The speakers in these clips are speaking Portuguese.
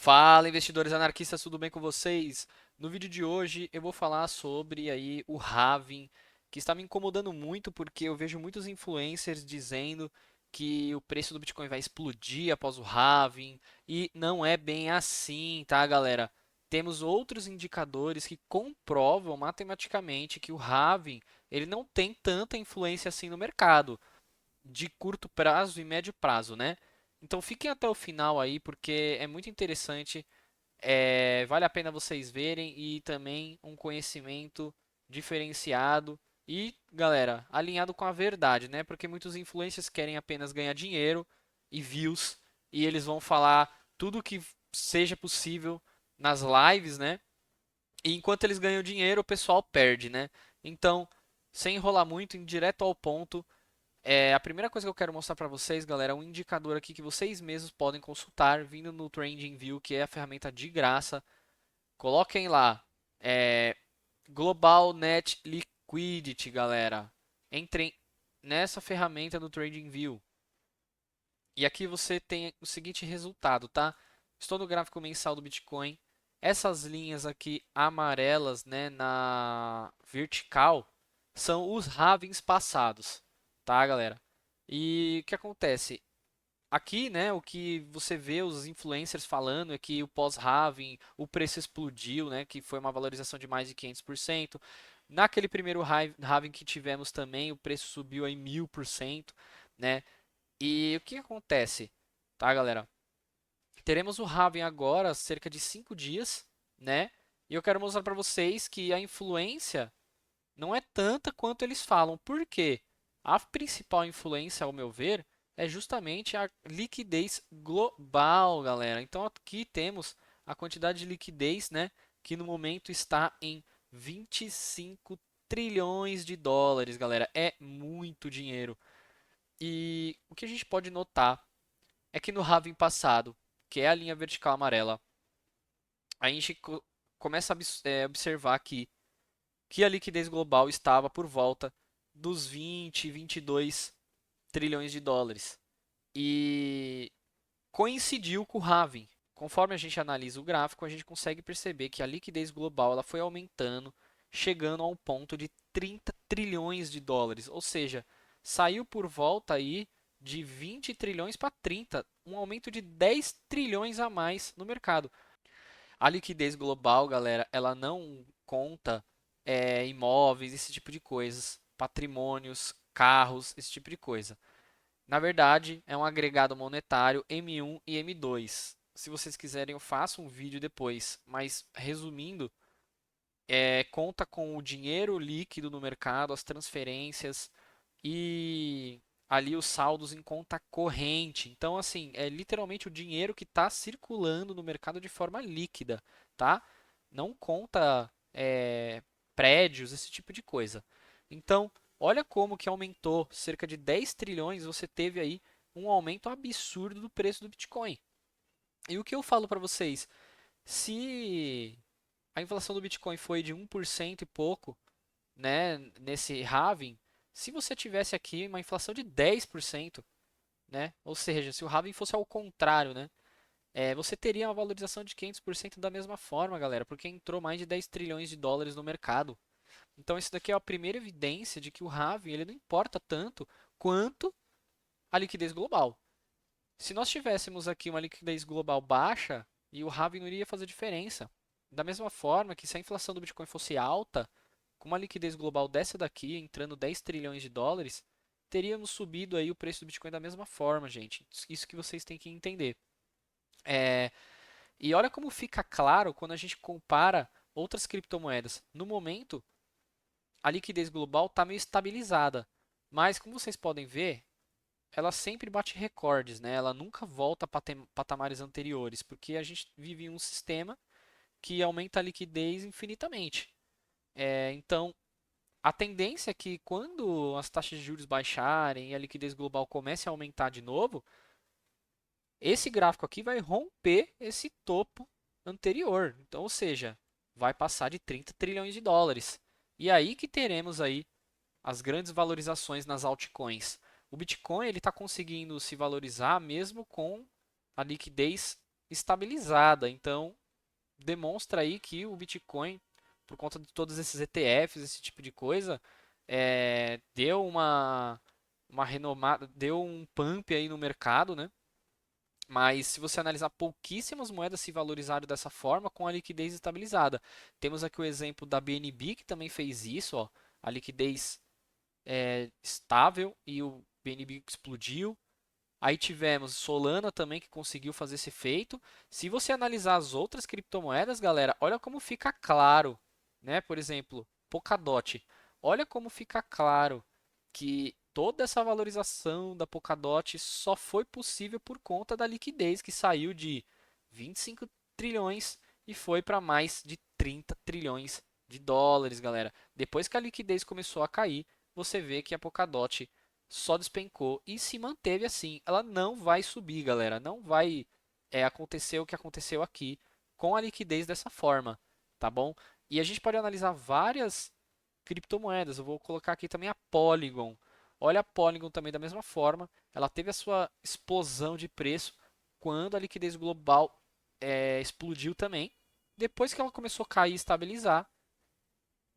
Fala, investidores anarquistas, tudo bem com vocês? No vídeo de hoje eu vou falar sobre aí o halving, que está me incomodando muito porque eu vejo muitos influencers dizendo que o preço do Bitcoin vai explodir após o halving e não é bem assim, tá, galera? Temos outros indicadores que comprovam matematicamente que o halving ele não tem tanta influência assim no mercado de curto prazo e médio prazo, né? Então fiquem até o final aí, porque é muito interessante, vale a pena vocês verem e também um conhecimento diferenciado e, galera, alinhado com a verdade, né? Porque muitos influencers querem apenas ganhar dinheiro e views e eles vão falar tudo que seja possível nas lives, né? E enquanto eles ganham dinheiro, o pessoal perde, né? Então, sem enrolar muito, indo direto ao ponto, a primeira coisa que eu quero mostrar para vocês, galera, é um indicador aqui que vocês mesmos podem consultar vindo no TradingView, que é a ferramenta de graça. Coloquem lá, é, Global Net Liquidity, galera. Entrem nessa ferramenta do TradingView. E aqui você tem o seguinte resultado, tá? Estou no gráfico mensal do Bitcoin. Essas linhas aqui amarelas, né, na vertical, são os halvings passados, tá, galera? E o que acontece? Aqui, né, o que você vê os influencers falando é que o pós-halving, o preço explodiu, né, que foi uma valorização de mais de 500%. Naquele primeiro halving que tivemos também, o preço subiu aí 1000%, né? E o que acontece, tá, galera? Teremos o halving agora, cerca de 5 dias, né? E eu quero mostrar para vocês que a influência não é tanta quanto eles falam. Por quê? A principal influência, ao meu ver, é justamente a liquidez global, galera. Então aqui temos a quantidade de liquidez, né, que no momento está em 25 trilhões de dólares, galera. É muito dinheiro. E o que a gente pode notar é que no halving passado, que é a linha vertical amarela, a gente começa a observar aqui que a liquidez global estava por volta dos 20, 22 trilhões de dólares. E coincidiu com o halving. Conforme a gente analisa o gráfico, a gente consegue perceber que a liquidez global ela foi aumentando, chegando a um ponto de 30 trilhões de dólares. Ou seja, saiu por volta aí de 20 trilhões para 30, um aumento de 10 trilhões a mais no mercado. A liquidez global, galera, ela não conta imóveis, esse tipo de coisas, patrimônios, carros, esse tipo de coisa. Na verdade, é um agregado monetário M1 e M2. Se vocês quiserem, eu faço um vídeo depois, mas resumindo, conta com o dinheiro líquido no mercado, as transferências e ali os saldos em conta corrente. Então, assim, é literalmente o dinheiro que está circulando no mercado de forma líquida, tá? Não conta prédios, esse tipo de coisa. Então, olha como que aumentou cerca de 10 trilhões, você teve aí um aumento absurdo do preço do Bitcoin. E o que eu falo para vocês? Se a inflação do Bitcoin foi de 1% e pouco, né, nesse halving, se você tivesse aqui uma inflação de 10%, né, ou seja, se o halving fosse ao contrário, né, você teria uma valorização de 500% da mesma forma, galera, porque entrou mais de 10 trilhões de dólares no mercado. Então, isso daqui é a primeira evidência de que o halving ele não importa tanto quanto a liquidez global. Se nós tivéssemos aqui uma liquidez global baixa, e o halving não iria fazer diferença. Da mesma forma que se a inflação do Bitcoin fosse alta, com uma liquidez global dessa daqui, entrando 10 trilhões de dólares, teríamos subido aí o preço do Bitcoin da mesma forma, gente. Isso que vocês têm que entender. É, e olha como fica claro quando a gente compara outras criptomoedas. No momento, a liquidez global está meio estabilizada, mas como vocês podem ver, ela sempre bate recordes, né? Ela nunca volta a patamares anteriores, porque a gente vive em um sistema que aumenta a liquidez infinitamente. Então, a tendência é que quando as taxas de juros baixarem e a liquidez global comece a aumentar de novo, esse gráfico aqui vai romper esse topo anterior. Então, ou seja, vai passar de 30 trilhões de dólares. E aí que teremos aí as grandes valorizações nas altcoins. O Bitcoin ele está conseguindo se valorizar mesmo com a liquidez estabilizada. Então, demonstra aí que o Bitcoin, por conta de todos esses ETFs, esse tipo de coisa, deu uma renomada, deu um pump aí no mercado, né? Mas se você analisar, pouquíssimas moedas se valorizaram dessa forma com a liquidez estabilizada. Temos aqui o exemplo da BNB, que também fez isso, ó, a liquidez estável e o BNB explodiu. Aí tivemos Solana também que conseguiu fazer esse efeito. Se você analisar as outras criptomoedas, galera, olha como fica claro, né? Por exemplo, Polkadot. Olha como fica claro que toda essa valorização da Polkadot só foi possível por conta da liquidez que saiu de 25 trilhões e foi para mais de 30 trilhões de dólares, galera. Depois que a liquidez começou a cair, você vê que a Polkadot só despencou e se manteve assim. Ela não vai subir, galera. Não vai acontecer o que aconteceu aqui com a liquidez dessa forma, tá bom? E a gente pode analisar várias criptomoedas. Eu vou colocar aqui também a Polygon. Olha a Polygon também da mesma forma. Ela teve a sua explosão de preço quando a liquidez global explodiu também. Depois que ela começou a cair e estabilizar,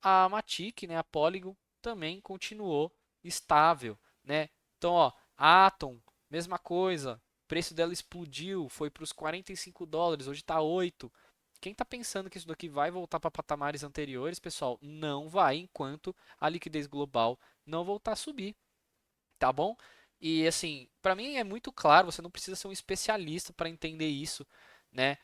a Matic, né, a Polygon, também continuou estável, né? Então, ó, a Atom, mesma coisa, o preço dela explodiu, foi para os 45 dólares, hoje está 8. Quem está pensando que isso daqui vai voltar para patamares anteriores, pessoal, não vai enquanto a liquidez global não voltar a subir, tá bom? E assim, para mim é muito claro, você não precisa ser um especialista para entender isso, né?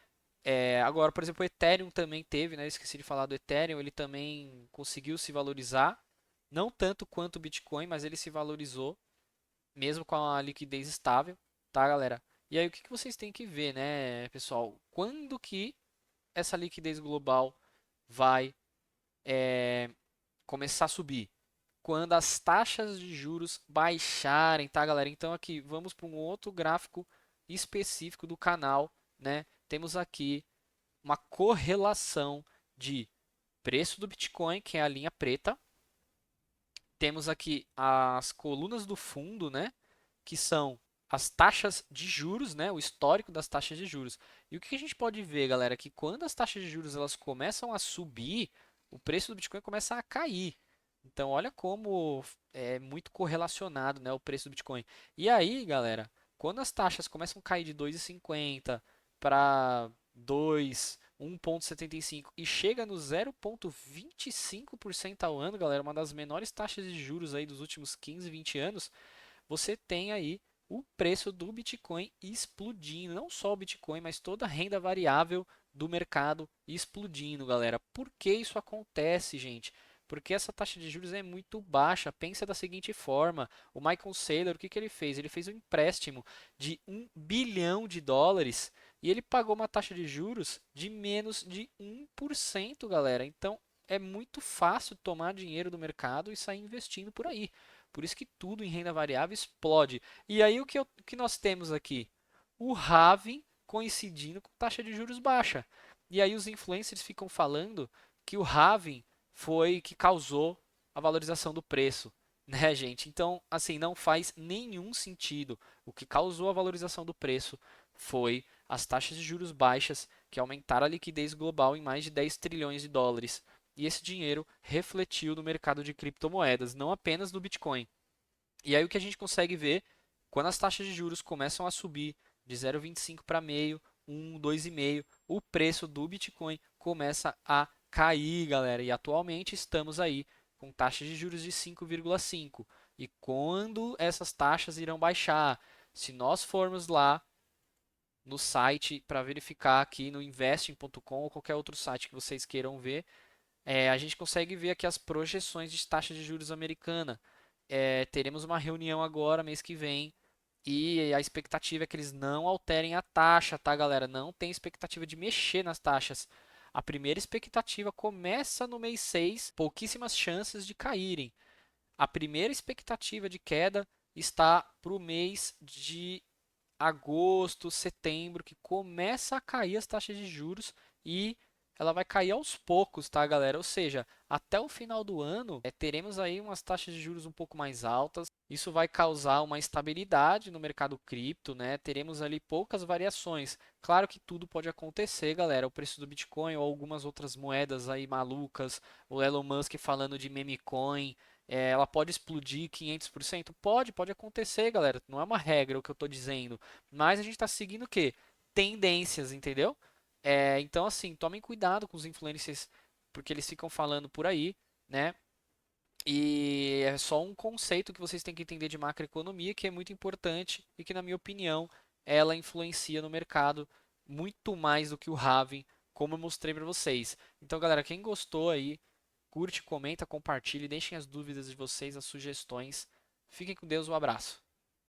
Agora, por exemplo, o Ethereum também teve, né? Eu esqueci de falar do Ethereum, ele também conseguiu se valorizar, não tanto quanto o Bitcoin, mas ele se valorizou, mesmo com a liquidez estável, tá, galera? E aí, o que que vocês têm que ver, né, pessoal? Quando que essa liquidez global vai começar a subir? Quando as taxas de juros baixarem, tá, galera? Então, aqui, vamos para um outro gráfico específico do canal, né? Temos aqui uma correlação de preço do Bitcoin, que é a linha preta. Temos aqui as colunas do fundo, né, que são as taxas de juros, né, o histórico das taxas de juros. E o que a gente pode ver, galera, é que quando as taxas de juros elas começam a subir, o preço do Bitcoin começa a cair. Então, olha como é muito correlacionado, né, o preço do Bitcoin. E aí, galera, quando as taxas começam a cair de 2,50 para 2, 1,75 e chega no 0,25% ao ano, galera, uma das menores taxas de juros aí dos últimos 15, 20 anos, você tem aí o preço do Bitcoin explodindo. Não só o Bitcoin, mas toda a renda variável do mercado explodindo, galera. Por que isso acontece, gente? Porque essa taxa de juros é muito baixa. Pensa da seguinte forma: o Michael Saylor, o que ele fez? Ele fez um empréstimo de 1 bilhão de dólares e ele pagou uma taxa de juros de menos de 1%, galera. Então é muito fácil tomar dinheiro do mercado e sair investindo por aí. Por isso que tudo em renda variável explode. E aí o que nós temos aqui? O halving coincidindo com taxa de juros baixa. E aí os influencers ficam falando que o halving foi que causou a valorização do preço, né, gente? Então, assim, não faz nenhum sentido. O que causou a valorização do preço foi as taxas de juros baixas que aumentaram a liquidez global em mais de 10 trilhões de dólares. E esse dinheiro refletiu no mercado de criptomoedas, não apenas no Bitcoin. E aí o que a gente consegue ver, quando as taxas de juros começam a subir de 0,25 para meio, 1, 2,5, o preço do Bitcoin começa a cair, galera. E atualmente estamos aí com taxas de juros de 5,5. E quando essas taxas irão baixar? Se nós formos lá no site para verificar aqui no investing.com ou qualquer outro site que vocês queiram ver, a gente consegue ver aqui as projeções de taxa de juros americana. Teremos uma reunião agora, mês que vem, e a expectativa é que eles não alterem a taxa, tá, galera? Não tem expectativa de mexer nas taxas. A primeira expectativa começa no mês 6, pouquíssimas chances de caírem. A primeira expectativa de queda está para o mês de agosto, setembro, que começa a cair as taxas de juros e ela vai cair aos poucos, tá, galera? Ou seja, até o final do ano, teremos aí umas taxas de juros um pouco mais altas. Isso vai causar uma estabilidade no mercado cripto, né? Teremos ali poucas variações. Claro que tudo pode acontecer, galera. O preço do Bitcoin ou algumas outras moedas aí malucas, o Elon Musk falando de meme coin, ela pode explodir 500%? Pode acontecer, galera. Não é uma regra o que eu estou dizendo. Mas a gente está seguindo o quê? Tendências, entendeu? Então, assim, tomem cuidado com os influencers, porque eles ficam falando por aí, né? E é só um conceito que vocês têm que entender de macroeconomia, que é muito importante e que, na minha opinião, ela influencia no mercado muito mais do que o halving, como eu mostrei para vocês. Então, galera, quem gostou aí, curte, comenta, compartilhe, deixem as dúvidas de vocês, as sugestões. Fiquem com Deus, um abraço.